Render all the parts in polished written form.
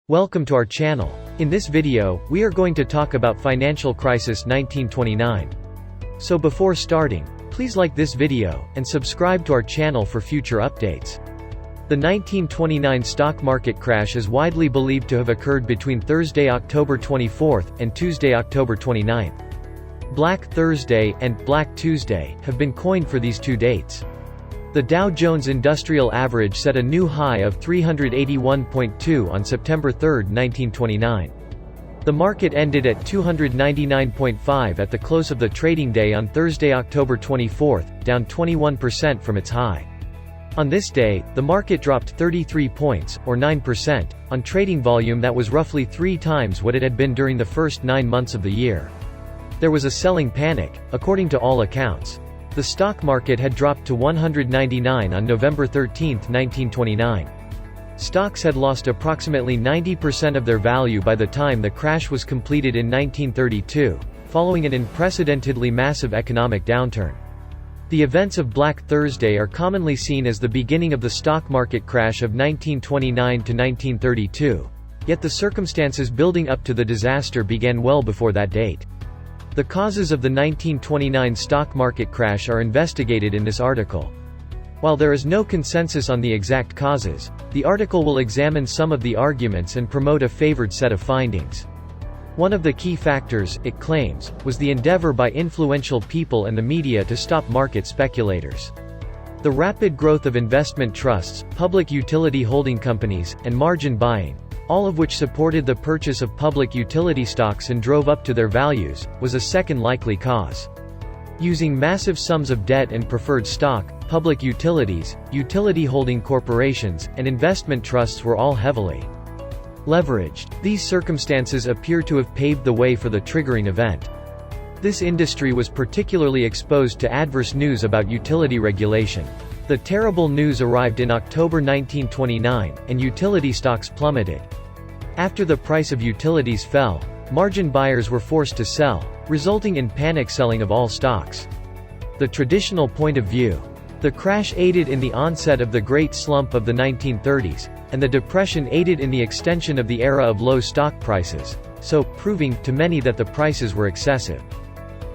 Welcome to our channel. In this video, we are going to talk about financial crisis 1929. So before starting, please like this video, and subscribe to our channel for future updates. The 1929 stock market crash is widely believed to have occurred between Thursday, October 24th, and Tuesday, October 29th. Black Thursday and Black Tuesday have been coined for these two dates. The Dow Jones Industrial Average set a new high of 381.2 on September 3, 1929. The market ended at 299.5 at the close of the trading day on Thursday, October 24, down 21% from its high. On this day, the market dropped 33 points, or 9%, on trading volume that was roughly 3 times what it had been during the first 9 months of the year. There was a selling panic, according to all accounts. The stock market had dropped to 199 on November 13, 1929. Stocks had lost approximately 90% of their value by the time the crash was completed in 1932, following an unprecedentedly massive economic downturn. The events of Black Thursday are commonly seen as the beginning of the stock market crash of 1929 to 1932, yet the circumstances building up to the disaster began well before that date. The causes of the 1929 stock market crash are investigated in this article. While there is no consensus on the exact causes, the article will examine some of the arguments and promote a favored set of findings. One of the key factors, it claims, was the endeavor by influential people and the media to stop market speculators. The rapid growth of investment trusts, public utility holding companies, and margin buying, all of which supported the purchase of public utility stocks and drove up to their values, was a second likely cause. Using massive sums of debt and preferred stock, public utilities, utility holding corporations, and investment trusts were all heavily leveraged. These circumstances appear to have paved the way for the triggering event. This industry was particularly exposed to adverse news about utility regulation. The terrible news arrived in October 1929, and utility stocks plummeted. After the price of utilities fell, margin buyers were forced to sell, resulting in panic selling of all stocks. The traditional point of view. The crash aided in the onset of the Great Slump of the 1930s, and the Depression aided in the extension of the era of low stock prices, so, proving, to many that the prices were excessive.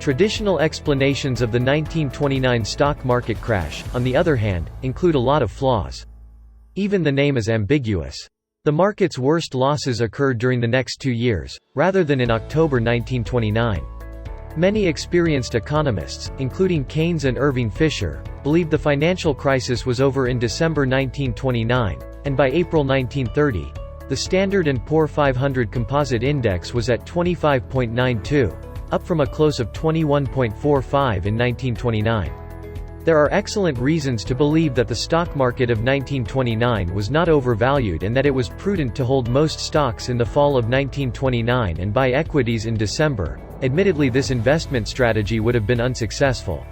Traditional explanations of the 1929 stock market crash, on the other hand, include a lot of flaws. Even the name is ambiguous. The market's worst losses occurred during the next 2 years, rather than in October 1929. Many experienced economists, including Keynes and Irving Fisher, believed the financial crisis was over in December 1929, and by April 1930, the Standard & Poor 500 Composite Index was at 25.92, up from a close of 21.45 in 1929. There are excellent reasons to believe that the stock market of 1929 was not overvalued and that it was prudent to hold most stocks in the fall of 1929 and buy equities in December. Admittedly, this investment strategy would have been unsuccessful.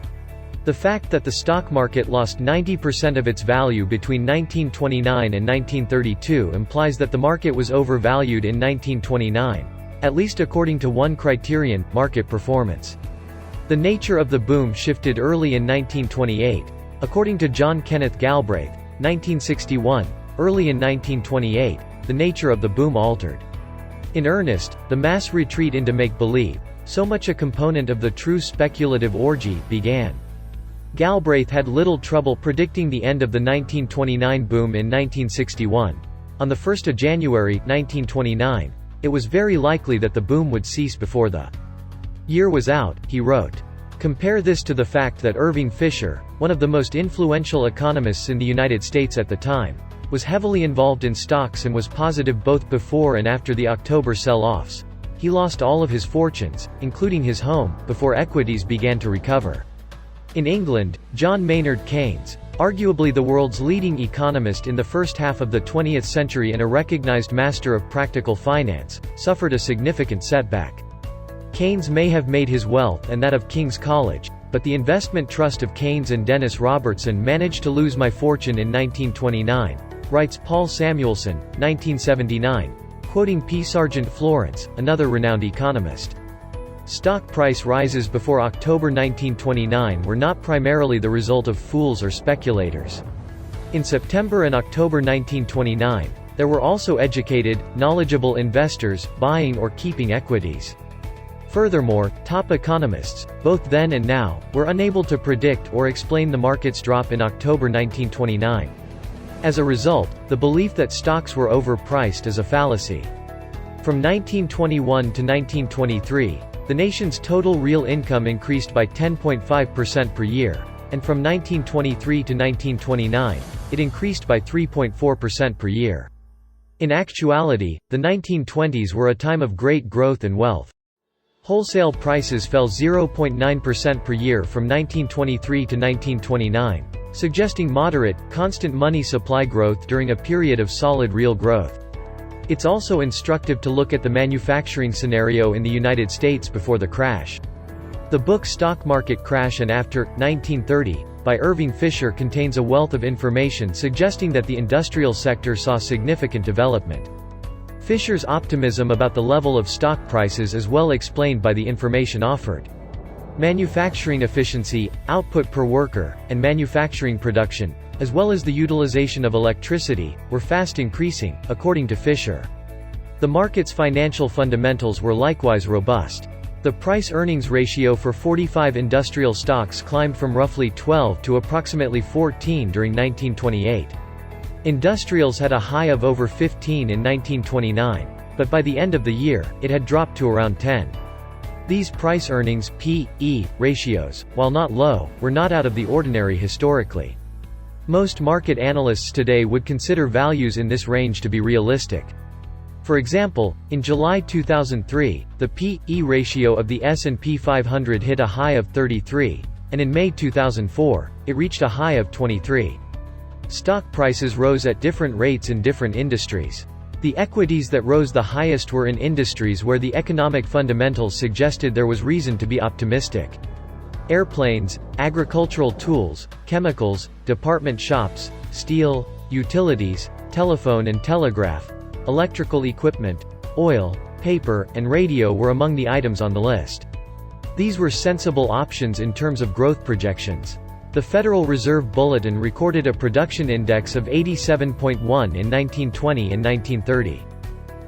The fact that the stock market lost 90% of its value between 1929 and 1932 implies that the market was overvalued in 1929, at least according to one criterion, market performance. The nature of the boom shifted early in 1928. According to John Kenneth Galbraith, 1961, early in 1928, the nature of the boom altered. In earnest, the mass retreat into make-believe, so much a component of the true speculative orgy, began. Galbraith had little trouble predicting the end of the 1929 boom in 1961. On the 1st of January, 1929, it was very likely that the boom would cease before the year was out, he wrote. Compare this to the fact that Irving Fisher, one of the most influential economists in the United States at the time, was heavily involved in stocks and was positive both before and after the October sell-offs. He lost all of his fortunes, including his home, before equities began to recover. In England, John Maynard Keynes, arguably the world's leading economist in the first half of the 20th century and a recognized master of practical finance, suffered a significant setback. Keynes may have made his wealth and that of King's College, but the investment trust of Keynes and Dennis Robertson managed to lose my fortune in 1929, writes Paul Samuelson, 1979, quoting P. Sargent Florence, another renowned economist. Stock price rises before October 1929 were not primarily the result of fools or speculators. In September and October 1929, There were also educated, knowledgeable investors, buying or keeping equities. Furthermore, top economists, both then and now, were unable to predict or explain the market's drop in October 1929. As a result, the belief that stocks were overpriced is a fallacy. From 1921 to 1923, the nation's total real income increased by 10.5% per year, and from 1923 to 1929, it increased by 3.4% per year. In actuality, the 1920s were a time of great growth and wealth. Wholesale prices fell 0.9% per year from 1923 to 1929, suggesting moderate, constant money supply growth during a period of solid real growth. It's also instructive to look at the manufacturing scenario in the United States before the crash. The book Stock Market Crash and After, 1930, by Irving Fisher contains a wealth of information suggesting that the industrial sector saw significant development. Fisher's optimism about the level of stock prices is well explained by the information offered. Manufacturing efficiency, output per worker, and manufacturing production, as well as the utilization of electricity, were fast increasing, according to Fisher. The market's financial fundamentals were likewise robust. The price-earnings ratio for 45 industrial stocks climbed from roughly 12 to approximately 14 during 1928. Industrials had a high of over 15 in 1929, but by the end of the year, it had dropped to around 10. These price-earnings (P/E) ratios, while not low, were not out of the ordinary historically. Most market analysts today would consider values in this range to be realistic. For example, in July 2003, the P/E ratio of the S&P 500 hit a high of 33, and in May 2004, it reached a high of 23. Stock prices rose at different rates in different industries. The equities that rose the highest were in industries where the economic fundamentals suggested there was reason to be optimistic. Airplanes, agricultural tools, chemicals, department shops, steel, utilities, telephone and telegraph, electrical equipment, oil, paper, and radio were among the items on the list. These were sensible options in terms of growth projections. The Federal Reserve Bulletin recorded a production index of 87.1 in 1920 and 1930.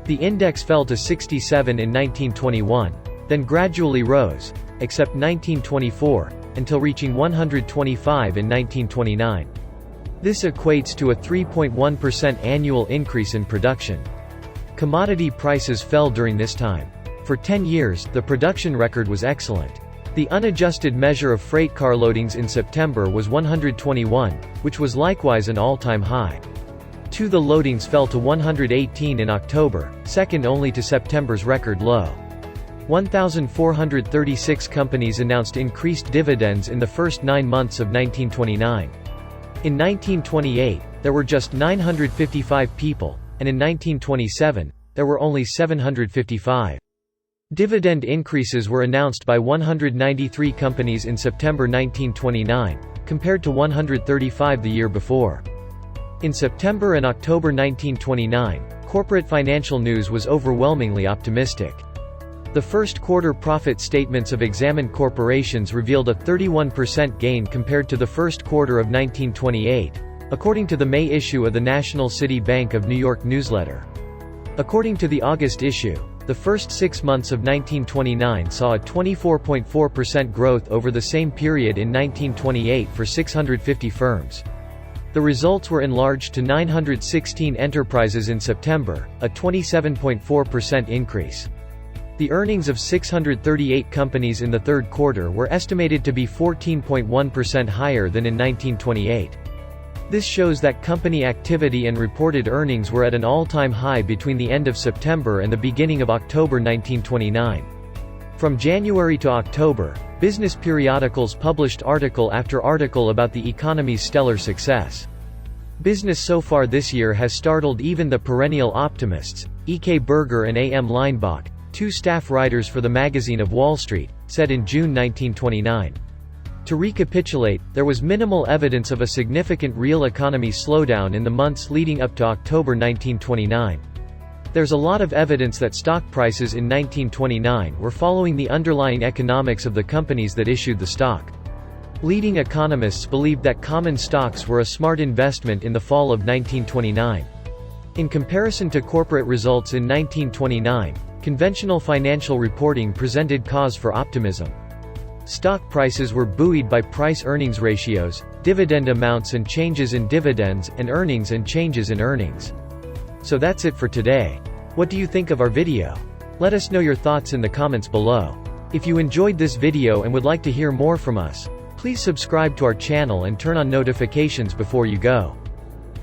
The index fell to 67 in 1921, then gradually rose, except 1924, until reaching 125 in 1929. This equates to a 3.1% annual increase in production. Commodity prices fell during this time. For 10 years, the production record was excellent. The unadjusted measure of freight car loadings in September was 121, which was likewise an all-time high. The loadings fell to 118 in October, second only to September's record low. 1,436 companies announced increased dividends in the first 9 months of 1929. In 1928, there were just 955 people, and in 1927, there were only 755. Dividend increases were announced by 193 companies in September 1929, compared to 135 the year before. In September and October 1929, corporate financial news was overwhelmingly optimistic. The first quarter profit statements of examined corporations revealed a 31% gain compared to the first quarter of 1928, according to the May issue of the National City Bank of New York newsletter. According to the August issue, the first 6 months of 1929 saw a 24.4% growth over the same period in 1928 for 650 firms. The results were enlarged to 916 enterprises in September, a 27.4% increase. The earnings of 638 companies in the third quarter were estimated to be 14.1% higher than in 1928. This shows that company activity and reported earnings were at an all-time high between the end of September and the beginning of October 1929. From January to October, business periodicals published article after article about the economy's stellar success. Business so far this year has startled even the perennial optimists. E.K. Berger and A.M. Leinbach, two staff writers for the Magazine of Wall Street, said in June 1929. To recapitulate, there was minimal evidence of a significant real economy slowdown in the months leading up to October 1929. There's a lot of evidence that stock prices in 1929 were following the underlying economics of the companies that issued the stock. Leading economists believed that common stocks were a smart investment in the fall of 1929. In comparison to corporate results in 1929, conventional financial reporting presented cause for optimism. Stock prices were buoyed by price-earnings ratios, dividend amounts and changes in dividends, and earnings and changes in earnings. So that's it for today. What do you think of our video? Let us know your thoughts in the comments below. If you enjoyed this video and would like to hear more from us, please subscribe to our channel and turn on notifications before you go.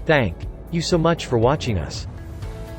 Thank you so much for watching us.